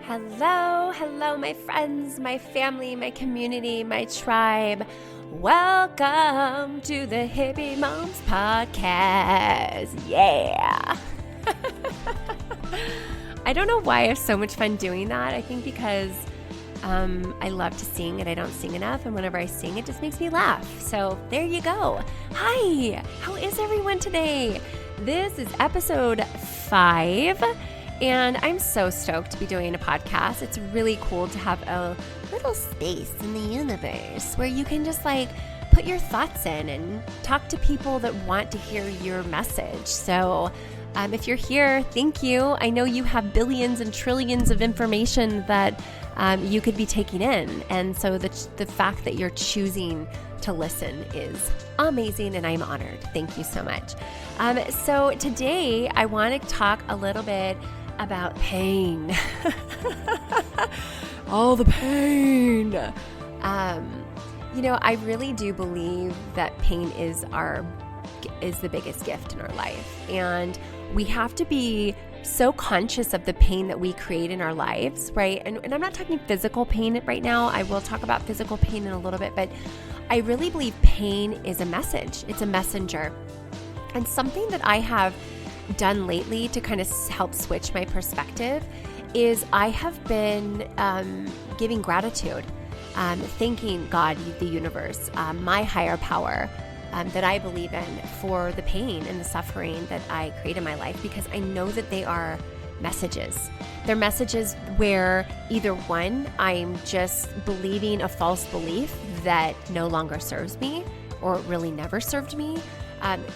Hello, my friends, my family, my community, my tribe. Welcome to the Hippie Moms Podcast. Yeah. I don't know why I have so much fun doing that. I think because I love to sing and I don't sing enough. And whenever I sing, it just makes me laugh. So there you go. Hi, how is everyone today? This is episode 5. And I'm so stoked to be doing a podcast. It's really cool to have a little space in the universe where you can just put your thoughts in and talk to people that want to hear your message. So if you're here, thank you. I know you have billions and trillions of information that you could be taking in. And so the fact that you're choosing to listen is amazing, and I'm honored. Thank you so much. So today I want to talk a little bit about pain. All the pain. I really do believe that pain is the biggest gift in our life. And we have to be so conscious of the pain that we create in our lives, right? And I'm not talking physical pain right now. I will talk about physical pain in a little bit, but I really believe pain is a message. It's a messenger. And something that I have done lately to kind of help switch my perspective is I have been giving gratitude, thanking God, the universe, my higher power that I believe in for the pain and the suffering that I create in my life, because I know that they are messages. They're messages where either one, I'm just believing a false belief that no longer serves me or really never served me.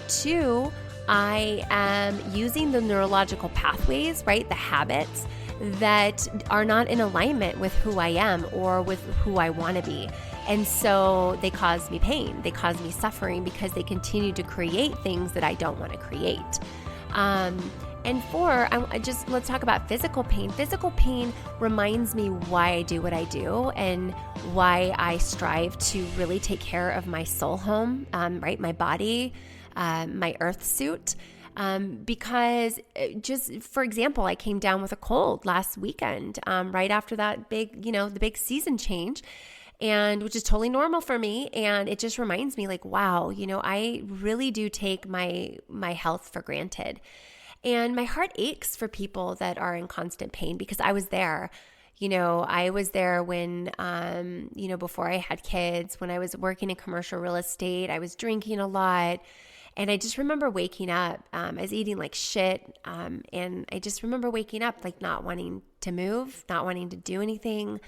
2, I am using the neurological pathways, right? The habits that are not in alignment with who I am or with who I want to be. And so they cause me pain. They cause me suffering because they continue to create things that I don't want to create. And 4, let's talk about physical pain. Physical pain reminds me why I do what I do and why I strive to really take care of my soul home, right? My body, my earth suit, because just for example, I came down with a cold last weekend, right after that big, the big season change, and which is totally normal for me. And it just reminds me wow, I really do take my health for granted. And my heart aches for people that are in constant pain, because I was there. I was there when, before I had kids, when I was working in commercial real estate, I was drinking a lot. And I just remember waking up, I was eating like shit. And I just remember waking up, not wanting to move, not wanting to do anything.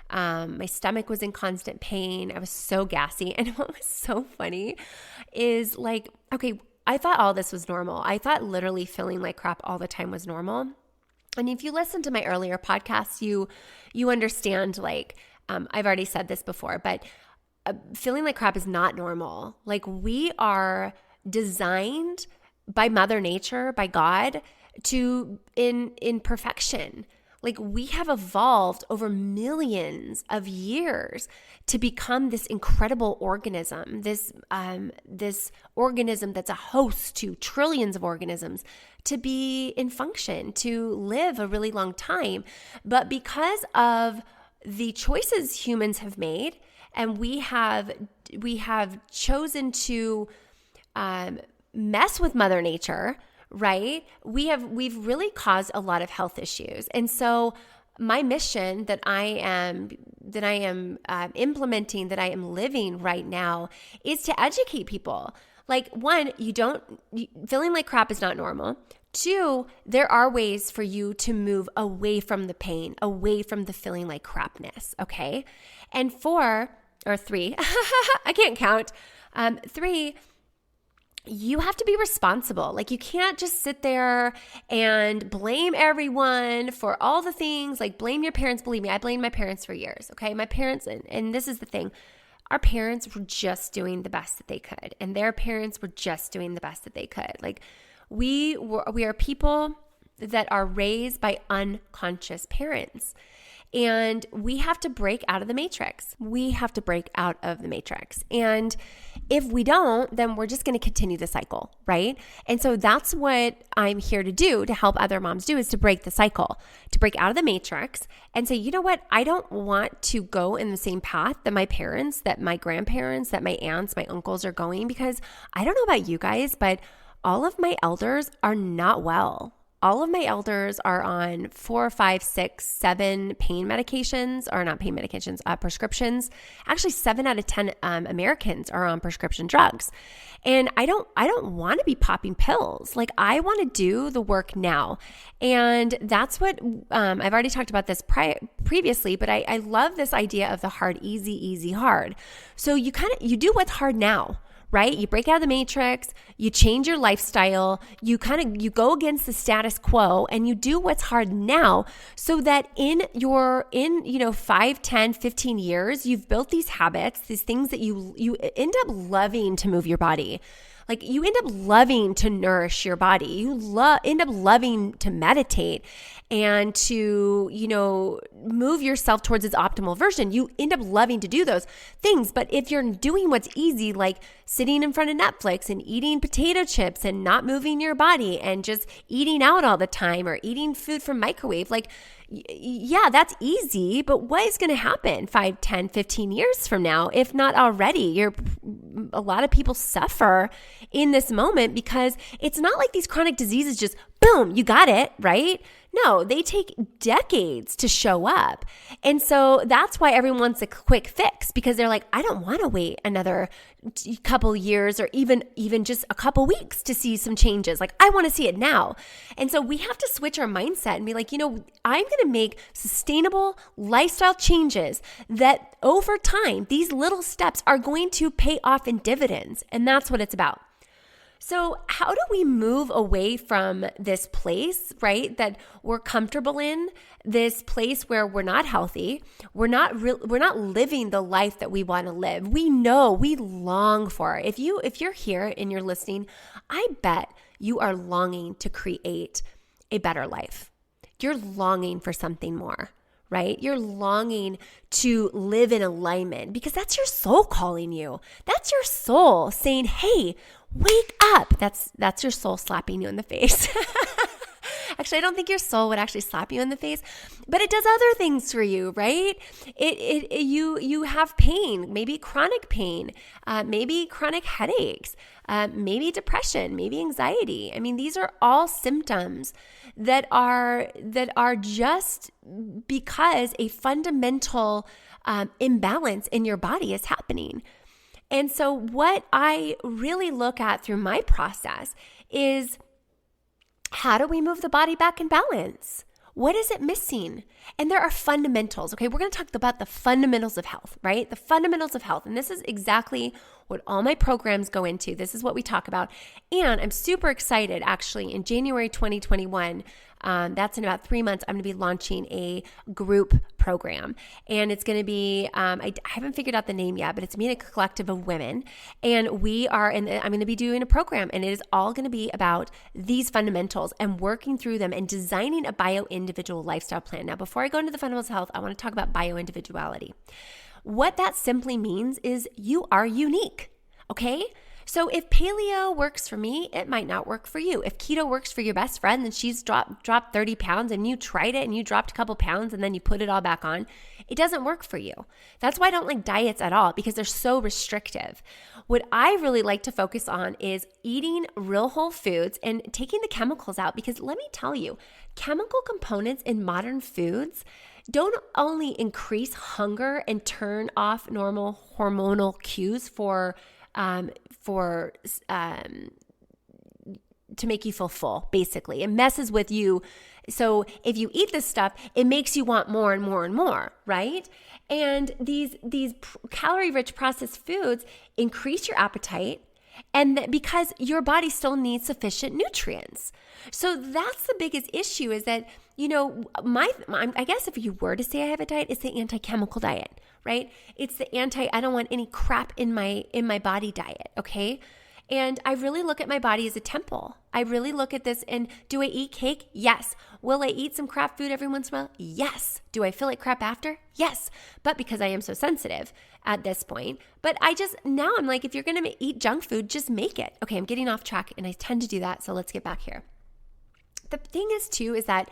My stomach was in constant pain. I was so gassy. And what was so funny is okay, I thought all this was normal. I thought literally feeling like crap all the time was normal. And if you listen to my earlier podcasts, you understand, I've already said this before, but feeling like crap is not normal. We are designed by Mother Nature, by God, to in perfection. We have evolved over millions of years to become this incredible organism, this organism that's a host to trillions of organisms, to be in function, to live a really long time. But because of the choices humans have made, and we have chosen to mess with Mother Nature, right? We've really caused a lot of health issues. And so my mission that I am implementing, that I am living right now, is to educate people. 1, feeling like crap is not normal. 2, there are ways for you to move away from the pain, away from the feeling like crapness, okay? And 4, or 3, I can't count. 3, you have to be responsible. You can't just sit there and blame everyone for all the things, blame your parents. Believe me, I blamed my parents for years, okay? My parents, and this is the thing, our parents were just doing the best that they could, and their parents were just doing the best that they could. We are people that are raised by unconscious parents. And we have to break out of the matrix. We have to break out of the matrix. And if we don't, then we're just going to continue the cycle, right? And so that's what I'm here to do, to help other moms do, is to break the cycle, to break out of the matrix and say, you know what? I don't want to go in the same path that my parents, that my grandparents, that my aunts, my uncles are going, because I don't know about you guys, but all of my elders are not well. All of my elders are on 4, 5, 6, 7 pain medications, or not pain medications, prescriptions. Actually, 7 out of 10 Americans are on prescription drugs. And I don't want to be popping pills. Like, I want to do the work now. And that's what, I've already talked about this previously, but I love this idea of the hard, easy, hard. So you do what's hard now. Right? You break out of the matrix, you change your lifestyle, you go against the status quo, and you do what's hard now, so that in 5, 10, 15 years, you've built these habits, these things that you end up loving to move your body. Like, you end up loving to nourish your body. You end up loving to meditate and to, move yourself towards its optimal version. You end up loving to do those things. But if you're doing what's easy, like sitting in front of Netflix and eating potato chips and not moving your body and just eating out all the time, or eating food from microwave, like, yeah, that's easy, but what is going to happen 5, 10, 15 years from now, if not already? A lot of people suffer in this moment, because it's not like these chronic diseases just, boom, you got it, right? No, they take decades to show up. And so that's why everyone wants a quick fix, because they're like, I don't want to wait another couple years, or even just a couple weeks to see some changes. Like, I want to see it now. And so we have to switch our mindset and be like, I'm going to make sustainable lifestyle changes that over time, these little steps are going to pay off in dividends. And that's what it's about. So how do we move away from this place, right, that we're comfortable in, this place where we're not healthy, we're not living the life that we want to live? We know, we long for it. If you're here and you're listening, I bet you are longing to create a better life. You're longing for something more, right? You're longing to live in alignment, because that's your soul calling you. That's your soul saying, hey, wake up. That's your soul slapping you in the face. Actually, I don't think your soul would actually slap you in the face, but it does other things for you, right? You have pain, maybe chronic pain, maybe chronic headaches, maybe depression, maybe anxiety. I mean, these are all symptoms that are just because a fundamental imbalance in your body is happening. And so what I really look at through my process is, how do we move the body back in balance? What is it missing? And there are fundamentals. Okay, we're going to talk about the fundamentals of health, right? The fundamentals of health. And this is exactly what all my programs go into. This is what we talk about. And I'm super excited, actually, in January 2021, that's in about 3 months, I'm going to be launching a group program. And it's going to be, I haven't figured out the name yet, but it's me and a collective of women. And I'm going to be doing a program, and it is all going to be about these fundamentals and working through them and designing a bio-individual lifestyle plan. Now, before I go into the fundamentals of health, I want to talk about bio-individuality. What that simply means is you are unique, okay? So if paleo works for me, it might not work for you. If keto works for your best friend and she's dropped 30 pounds and you tried it and you dropped a couple pounds and then you put it all back on, it doesn't work for you. That's why I don't like diets at all, because they're so restrictive. What I really like to focus on is eating real whole foods and taking the chemicals out, because let me tell you, chemical components in modern foods don't only increase hunger and turn off normal hormonal cues to make you feel full, basically. It messes with you. So if you eat this stuff, it makes you want more and more and more, right? And these calorie-rich processed foods increase your appetite, and because your body still needs sufficient nutrients. So that's the biggest issue, is that, I guess if you were to say I have a diet, it's the anti-chemical diet, right? It's the I don't want any crap in my body diet, okay? And I really look at my body as a temple. I really look at this and do I eat cake? Yes. Will I eat some crap food every once in a while? Yes. Do I feel like crap after? Yes. But because I am so sensitive at this point, but now I'm like, if you're going to eat junk food, just make it. Okay, I'm getting off track and I tend to do that. So let's get back here. The thing is too, is that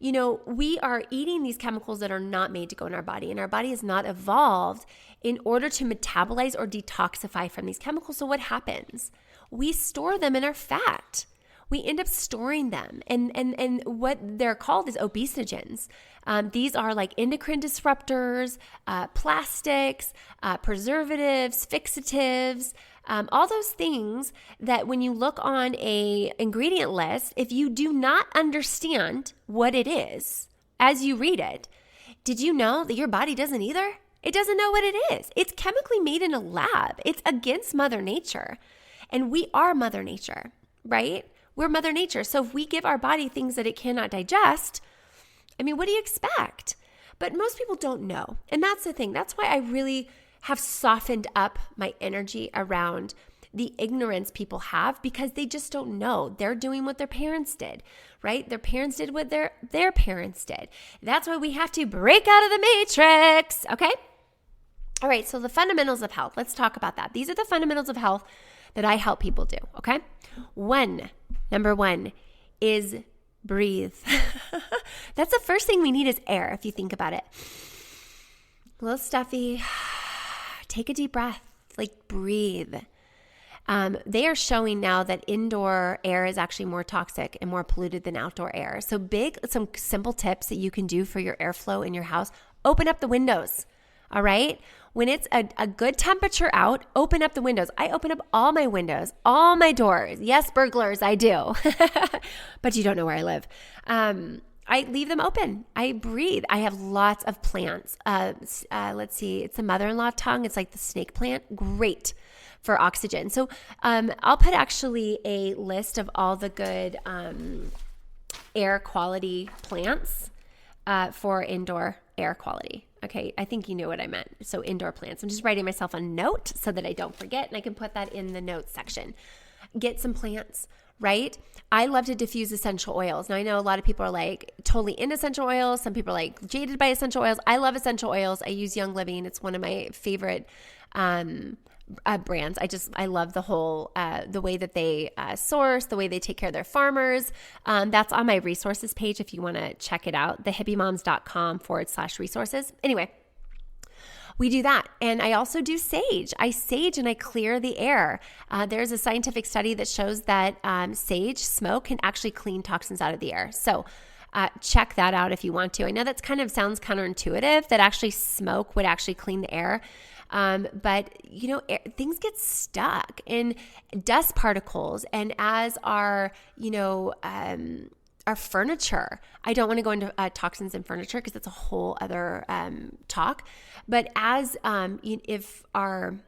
we are eating these chemicals that are not made to go in our body, and our body is not evolved in order to metabolize or detoxify from these chemicals. So what happens? We store them in our fat. We end up storing them. And what they're called is obesogens. These are like endocrine disruptors, plastics, preservatives, fixatives, all those things that when you look on a ingredient list, if you do not understand what it is as you read it, did you know that your body doesn't either? It doesn't know what it is. It's chemically made in a lab. It's against Mother Nature. And we are Mother Nature, right? We're Mother Nature. So if we give our body things that it cannot digest, what do you expect? But most people don't know. And that's the thing. That's why I really have softened up my energy around the ignorance people have, because they just don't know. They're doing what their parents did, right? Their parents did what their parents did. That's why we have to break out of the matrix, okay? All right, so the fundamentals of health. Let's talk about that. These are the fundamentals of health that I help people do, okay? Number one is breathe. That's the first thing we need is air, if you think about it. A little stuffy. Take a deep breath, breathe. They are showing now that indoor air is actually more toxic and more polluted than outdoor air. So some simple tips that you can do for your airflow in your house. Open up the windows, all right? When it's a good temperature out, open up the windows. I open up all my windows, all my doors. Yes, burglars, I do. But you don't know where I live. I leave them open. I breathe. I have lots of plants. Let's see. It's the mother-in-law tongue. It's like the snake plant. Great for oxygen. So I'll put actually a list of all the good air quality plants for indoor air quality. Okay, I think you know what I meant. So indoor plants. I'm just writing myself a note so that I don't forget, and I can put that in the notes section. Get some plants, right? I love to diffuse essential oils. Now, I know a lot of people are like totally into essential oils. Some people are like jaded by essential oils. I love essential oils. I use Young Living. It's one of my favorite brands. I love the whole, the way that they source, the way they take care of their farmers. That's on my resources page if you want to check it out, thehippiemoms.com/resources. Anyway, we do that. And I also do sage. I sage and I clear the air. There's a scientific study that shows that sage smoke can actually clean toxins out of the air. So check that out if you want to. I know that sounds counterintuitive, that actually smoke would actually clean the air. But things get stuck in dust particles, and as our furniture. I don't want to go into toxins in furniture because that's a whole other talk. But if our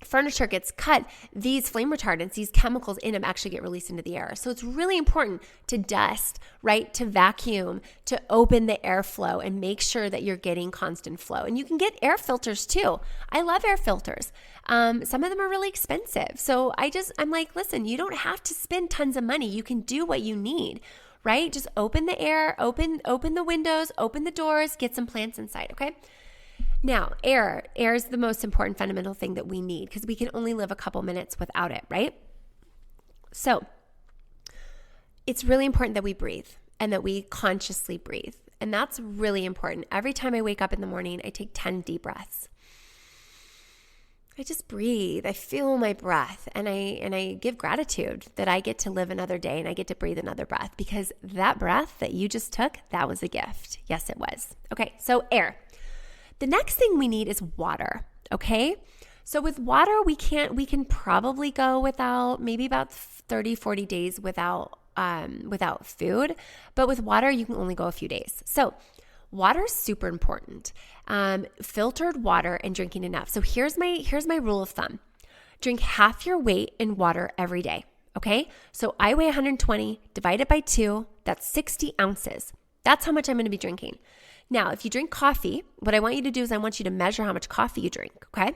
furniture gets cut, these flame retardants, these chemicals in them actually get released into the air. So it's really important to dust, right? To vacuum, to open the airflow and make sure that you're getting constant flow. And you can get air filters too. I love air filters. Some of them are really expensive. So I'm like, listen, you don't have to spend tons of money. You can do what you need, right? Just open the air, open the windows, open the doors, get some plants inside, okay? Now, air is the most important fundamental thing that we need because we can only live a couple minutes without it, right? So it's really important that we breathe and that we consciously breathe. And that's really important. Every time I wake up in the morning, I take 10 deep breaths. I just breathe. I feel my breath and I give gratitude that I get to live another day and I get to breathe another breath, because that breath that you just took, that was a gift. Yes, it was. Okay, so air. The next thing we need is water, okay? So with water, we can probably go without maybe about 30, 40 days without food, but with water, you can only go a few days. So water is super important. Filtered water and drinking enough. So here's my rule of thumb. Drink half your weight in water every day, okay? So I weigh 120, divide it by 2, that's 60 ounces. That's how much I'm going to be drinking. Now, if you drink coffee, what I want you to do is I want you to measure how much coffee you drink, okay?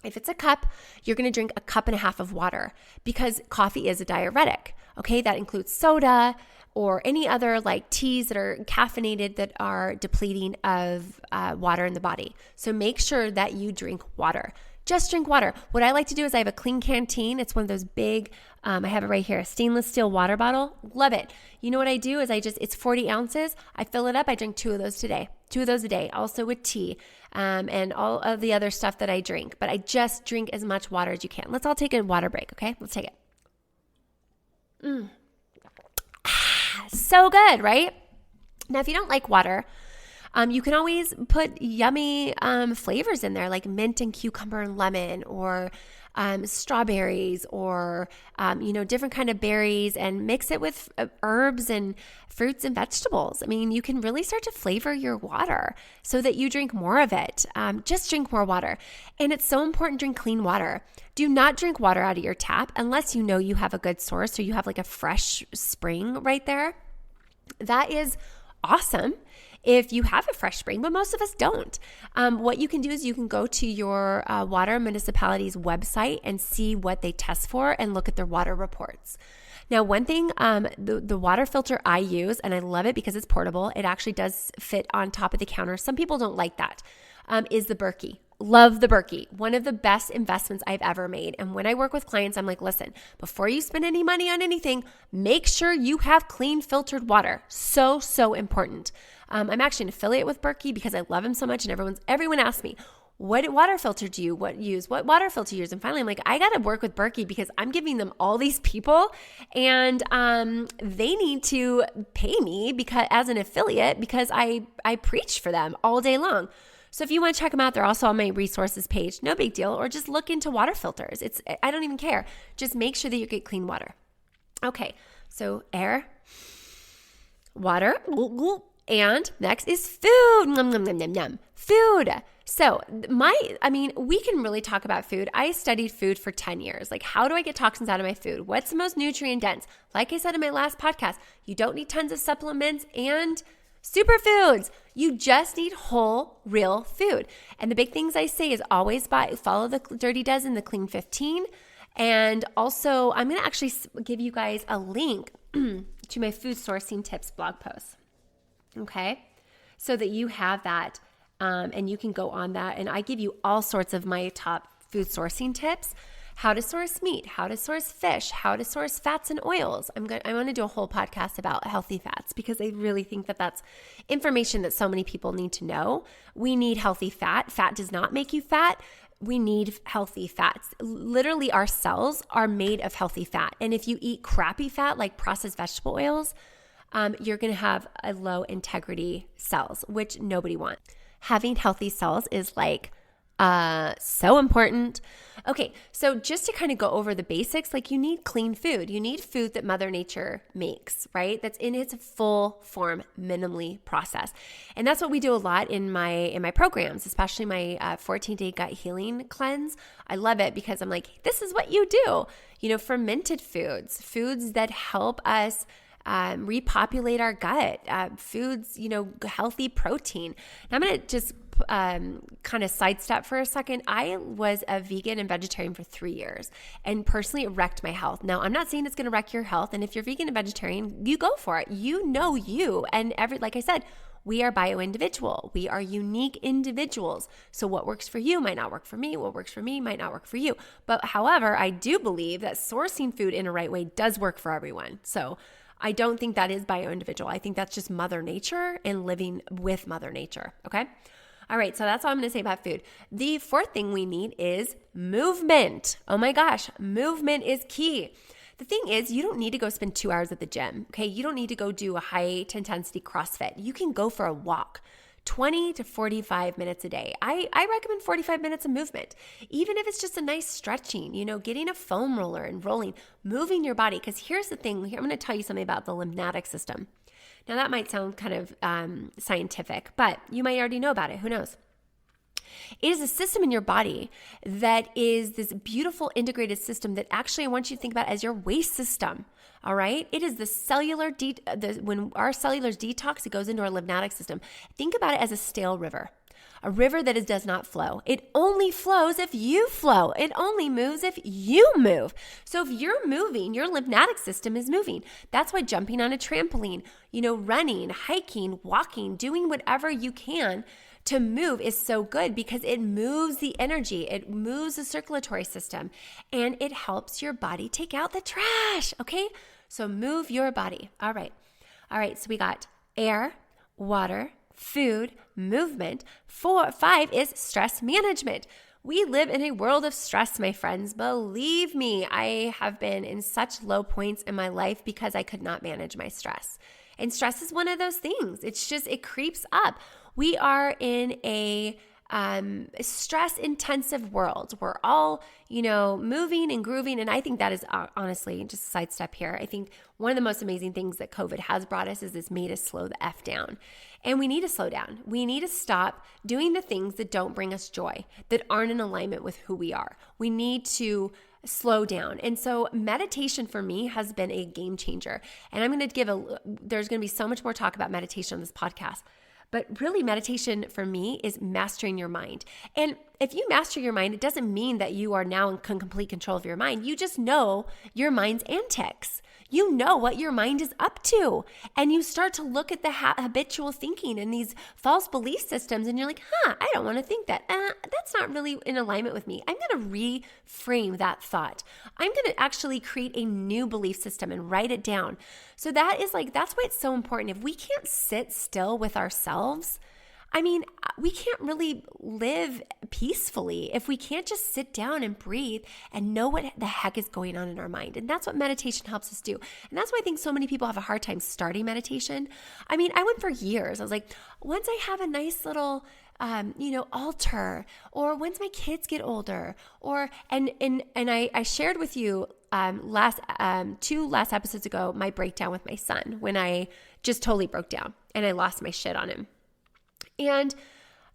If it's a cup, you're going to drink a cup and a half of water because coffee is a diuretic. Okay, that includes soda or any other like teas that are caffeinated that are depleting of water in the body. So make sure that you drink water. Just drink water. What I like to do is I have a Clean Canteen. It's one of those big, I have it right here, a stainless steel water bottle. Love it. You know what I do is it's 40 ounces. I fill it up. I drink 2 of those today. 2 of those a day. Also with tea and all of the other stuff that I drink. But I just drink as much water as you can. Let's all take a water break, okay? Let's take it. So good, right? Now, if you don't like water, you can always put yummy flavors in there like mint and cucumber and lemon or strawberries or, different kind of berries and mix it with herbs and fruits and vegetables. I mean, you can really start to flavor your water so that you drink more of it. Just drink more water. And it's so important to drink clean water. Do not drink water out of your tap unless you know you have a good source or you have like a fresh spring right there. That is awesome if you have a fresh spring, but most of us don't. What you can do is you can go to your water municipality's website and see what they test for and look at their water reports. Now, one thing, the water filter I use, and I love it because it's portable, it actually does fit on top of the counter. Some people don't like that, is the Berkey. Love the Berkey. One of the best investments I've ever made. And when I work with clients, I'm like, listen, before you spend any money on anything, make sure you have clean filtered water. So, so important. I'm actually an affiliate with Berkey because I love them so much. And everyone asks me, what water filter do you use? What water filter you use? And finally, I'm like, I got to work with Berkey because I'm giving them all these people and they need to pay me because as an affiliate because I preach for them all day long. So if you want to check them out, they're also on my resources page. No big deal. Or just look into water filters. I don't even care. Just make sure that you get clean water. Okay. So air, water, and next is food. Nom, nom, nom, nom, nom. Food. So we can really talk about food. I studied food for 10 years. Like, how do I get toxins out of my food? What's the most nutrient dense? Like I said in my last podcast, you don't need tons of supplements and superfoods. You just need whole, real food. And the big things I say is always follow the Dirty Dozen, the Clean 15. And also, I'm going to actually give you guys a link to my food sourcing tips blog post. Okay? So that you have that and you can go on that. And I give you all sorts of my top food sourcing tips. How to source meat, how to source fish, how to source fats and oils. I want to do a whole podcast about healthy fats because I really think that that's information that so many people need to know. We need healthy fat. Fat does not make you fat. We need healthy fats. Literally, our cells are made of healthy fat. And if you eat crappy fat like processed vegetable oils, you're going to have a low integrity cells, which nobody wants. Having healthy cells is like so important. Okay, so just to kind of go over the basics, like you need clean food. You need food that Mother Nature makes, right? That's in its full form, minimally processed. And that's what we do a lot in my programs, especially my 14-day gut healing cleanse. I love it because I'm like, this is what you do. Fermented foods that help us repopulate our gut, foods, healthy protein. Now I'm going to just kind of sidestep for a second. I was a vegan and vegetarian for 3 years and personally it wrecked my health. Now I'm not saying it's going to wreck your health. And if you're vegan and vegetarian, you go for it. And like I said, we are bio-individual. We are unique individuals. So what works for you might not work for me. What works for me might not work for you. But however, I do believe that sourcing food in a right way does work for everyone. So I don't think that is bio-individual. I think that's just Mother Nature and living with Mother Nature. Okay. All right, so that's all I'm going to say about food. The fourth thing we need is movement. Oh my gosh, movement is key. The thing is, you don't need to go spend 2 hours at the gym, okay? You don't need to go do a high intensity CrossFit. You can go for a walk, 20 to 45 minutes a day. I recommend 45 minutes of movement, even if it's just a nice stretching, getting a foam roller and rolling, moving your body. Because here's the thing, I'm going to tell you something about the lymphatic system. Now, that might sound kind of scientific, but you might already know about it. Who knows? It is a system in your body that is this beautiful integrated system that actually I want you to think about as your waste system. All right. It is the cellular, when our cellulars detox, it goes into our lymphatic system. Think about it as a stale river. A river that does not flow. It only flows if you flow. It only moves if you move. So if you're moving, your lymphatic system is moving. That's why jumping on a trampoline, running, hiking, walking, doing whatever you can to move is so good because it moves the energy. It moves the circulatory system and it helps your body take out the trash. Okay. So move your body. All right. So we got air, water, food, movement. 5 is stress management. We live in a world of stress, my friends. Believe me, I have been in such low points in my life because I could not manage my stress. And stress is one of those things. It creeps up. We are in a stress-intensive world. We're all, moving and grooving. And I think that is honestly, just a sidestep here, I think one of the most amazing things that COVID has brought us is it's made us slow the F down. And we need to slow down. We need to stop doing the things that don't bring us joy, that aren't in alignment with who we are. We need to slow down. And so meditation for me has been a game changer. And I'm going to there's going to be so much more talk about meditation on this podcast. But really, meditation for me is mastering your mind. And if you master your mind, it doesn't mean that you are now in complete control of your mind. You just know your mind's antics. You know what your mind is up to. And you start to look at the habitual thinking and these false belief systems, and you're like, I don't want to think that. That's not really in alignment with me. I'm going to reframe that thought. I'm going to actually create a new belief system and write it down. So that's why it's so important. If we can't sit still with ourselves, we can't really live peacefully if we can't just sit down and breathe and know what the heck is going on in our mind. And that's what meditation helps us do. And that's why I think so many people have a hard time starting meditation. I went for years. I was like, once I have a nice little altar, or once my kids get older, and I shared with you two last episodes ago my breakdown with my son when I just totally broke down and I lost my shit on him. And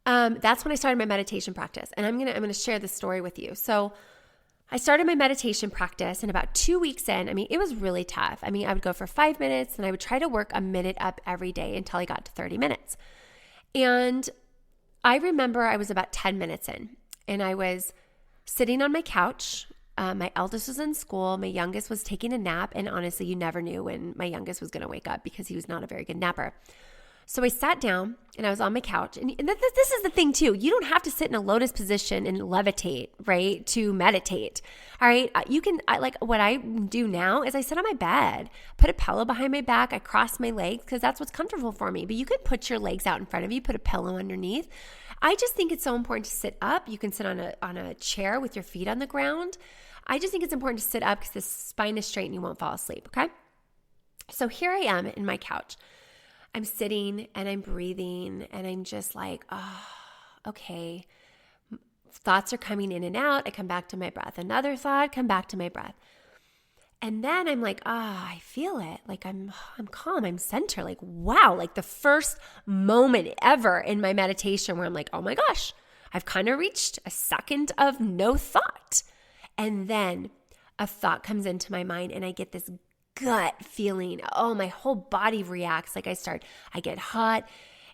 that's when I started my meditation practice. And I'm gonna share this story with you. So I started my meditation practice, and about 2 weeks in, it was really tough. I would go for 5 minutes, and I would try to work a minute up every day until I got to 30 minutes. And I remember I was about 10 minutes in, and I was sitting on my couch. My eldest was in school. My youngest was taking a nap. And honestly, you never knew when my youngest was going to wake up because he was not a very good napper. So I sat down and I was on my couch. And this is the thing too. You don't have to sit in a lotus position and levitate, right, to meditate. All right. What I do now is I sit on my bed, put a pillow behind my back. I cross my legs because that's what's comfortable for me. But you can put your legs out in front of you, put a pillow underneath. I just think it's so important to sit up. You can sit on a chair with your feet on the ground. I just think it's important to sit up because the spine is straight and you won't fall asleep. Okay. So here I am in my couch. I'm sitting and I'm breathing and I'm just like, okay. Thoughts are coming in and out. I come back to my breath. Another thought, come back to my breath. And then I'm like, I feel it. Like I'm calm. I'm centered. Like, wow. Like the first moment ever in my meditation where I'm like, oh my gosh, I've kind of reached a second of no thought. And then a thought comes into my mind and I get this gut feeling. Oh, my whole body reacts. Like I get hot.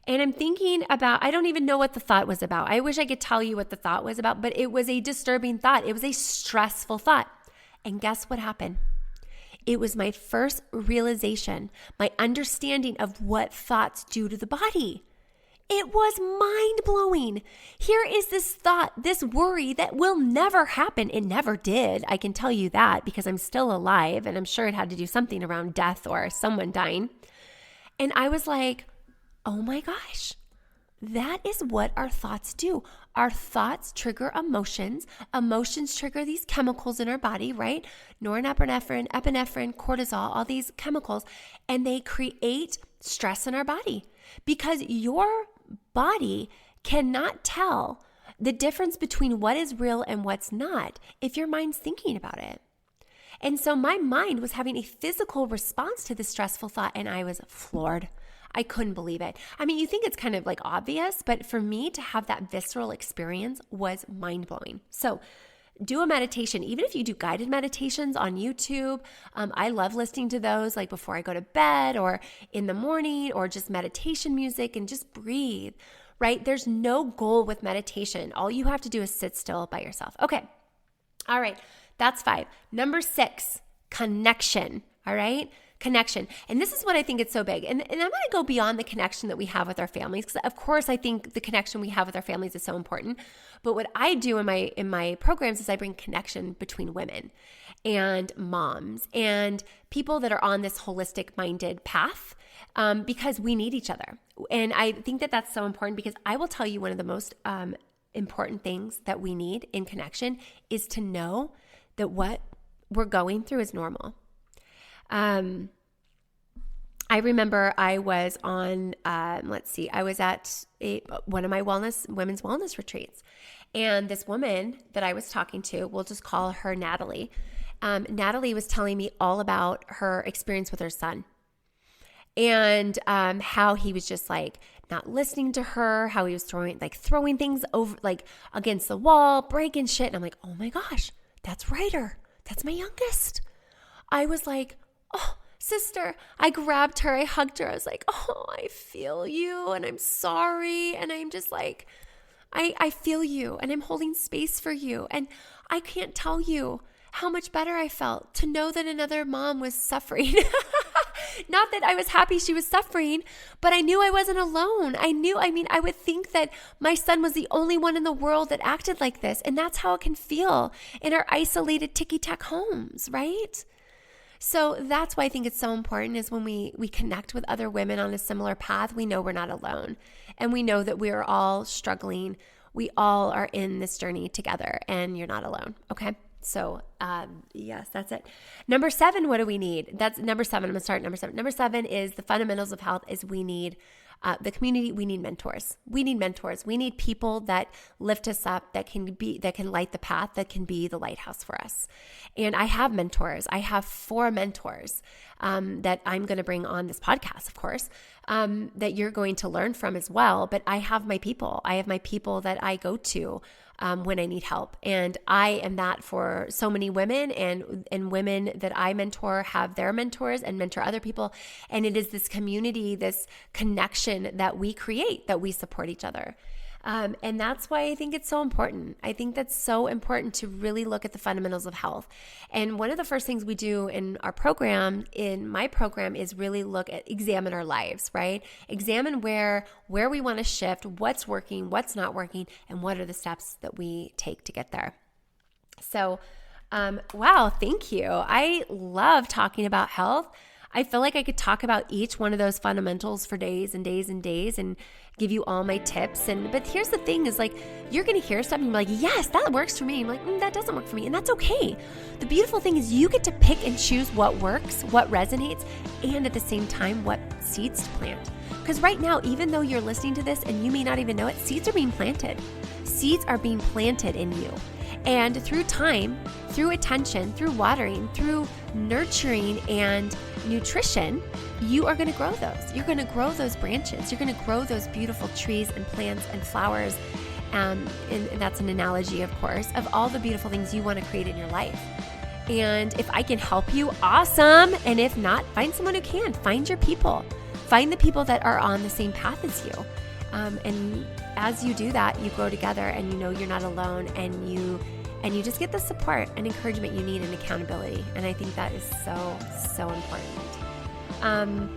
And I'm thinking about, I don't even know what the thought was about. I wish I could tell you what the thought was about, but it was a disturbing thought. It was a stressful thought. And guess what happened? It was my first realization, my understanding of what thoughts do to the body. It was mind-blowing. Here is this thought, this worry that will never happen. It never did. I can tell you that because I'm still alive, and I'm sure it had to do something around death or someone dying. And I was like, oh my gosh, that is what our thoughts do. Our thoughts trigger emotions. Emotions trigger these chemicals in our body, right? Norepinephrine, epinephrine, cortisol, all these chemicals, and they create stress in our body because your body cannot tell the difference between what is real and what's not if your mind's thinking about it. And so my mind was having a physical response to this stressful thought, and I was floored. I couldn't believe it. You think it's kind of like obvious, but for me to have that visceral experience was mind-blowing. So do a meditation, even if you do guided meditations on YouTube. I love listening to those like before I go to bed or in the morning, or just meditation music, and just breathe. right? There's no goal with meditation. All you have to do is sit still by yourself. Okay. All right. That's 5. Number 6, connection. All right. Connection. And this is what I think is so big. And I'm going to go beyond the connection that we have with our families, because of course I think the connection we have with our families is so important. But what I do in my programs is I bring connection between women and moms and people that are on this holistic minded path, because we need each other. And I think that that's so important, because I will tell you one of the most important things that we need in connection is to know that what we're going through is normal. I remember I was on, I was at one of my women's wellness retreats. And this woman that I was talking to, we'll just call her Natalie. Natalie was telling me all about her experience with her son, and how he was just like not listening to her, how he was throwing things over, like against the wall, breaking shit. And I'm like, oh my gosh, that's Ryder. That's my youngest. I was like, oh, sister. I grabbed her. I hugged her. I was like, oh, I feel you, and I'm sorry. And I'm just like, I feel you, and I'm holding space for you. And I can't tell you how much better I felt to know that another mom was suffering. Not that I was happy she was suffering, but I knew I wasn't alone. I would think that my son was the only one in the world that acted like this. And that's how it can feel in our isolated ticky-tack homes, right? So that's why I think it's so important, is when we connect with other women on a similar path, we know we're not alone. And we know that we are all struggling. We all are in this journey together, and you're not alone. Okay. So, yes, that's it. Number 7, what do we need? That's number 7. I'm going to start at number 7. Number 7 is the fundamentals of health is we need the community. We need mentors. We need people that lift us up, that can light the path, that can be the lighthouse for us. And I have mentors. I have 4 mentors that I'm going to bring on this podcast, of course, that you're going to learn from as well. But I have my people. I have my people that I go to when I need help. And I am that for so many women, and women that I mentor have their mentors and mentor other people. And it is this community, this connection that we create, that we support each other. And that's why I think it's so important. I think that's so important to really look at the fundamentals of health. And one of the first things we do in my program, is really examine our lives, right? Examine where we want to shift, what's working, what's not working, and what are the steps that we take to get there. So, wow, thank you. I love talking about health. I feel like I could talk about each one of those fundamentals for days and days and days and give you all my tips. But here's the thing is, like, you're going to hear something and be like, yes, that works for me. I'm like, that doesn't work for me. And that's okay. The beautiful thing is you get to pick and choose what works, what resonates, and at the same time, what seeds to plant. Because right now, even though you're listening to this and you may not even know it, seeds are being planted. Seeds are being planted in you. And through time, through attention, through watering, through nurturing and nutrition, you are going to grow those. You're going to grow those branches. You're going to grow those beautiful trees and plants and flowers. And that's an analogy, of course, of all the beautiful things you want to create in your life. And if I can help you, awesome. And if not, find someone who can. Find your people. Find the people that are on the same path as you. And as you do that, you grow together, and you know you're not alone, and you just get the support and encouragement you need, and accountability. And I think that is so, so important.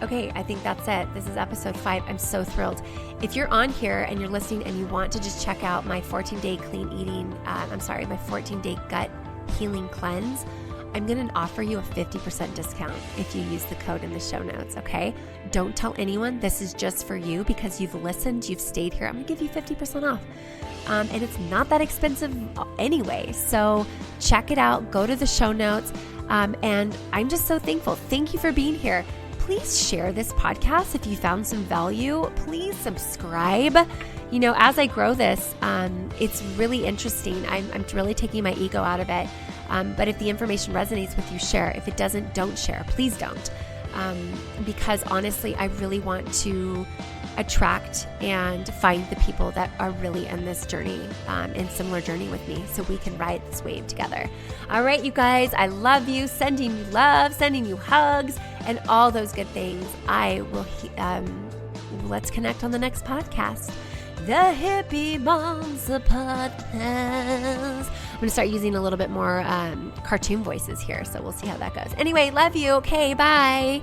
Okay, I think that's it. This is episode 5. I'm so thrilled. If you're on here and you're listening and you want to just check out my 14-day my 14-day gut healing cleanse, I'm going to offer you a 50% discount if you use the code in the show notes, okay? Don't tell anyone. This is just for you because you've listened, you've stayed here. I'm going to give you 50% off. And it's not that expensive anyway. So check it out. Go to the show notes. And I'm just so thankful. Thank you for being here. Please share this podcast if you found some value. Please subscribe. You know, as I grow this, it's really interesting. I'm really taking my ego out of it. But if the information resonates with you, share. If it doesn't, don't share. Please don't. Because honestly, I really want to attract and find the people that are really in this journey, in similar journey with me, so we can ride this wave together. All right, you guys, I love you. Sending you love, sending you hugs, and all those good things. I will let's connect on the next podcast. The Hippie Moms Podcast. I'm going to start using a little bit more cartoon voices here, so we'll see how that goes. Anyway, love you. Okay, bye.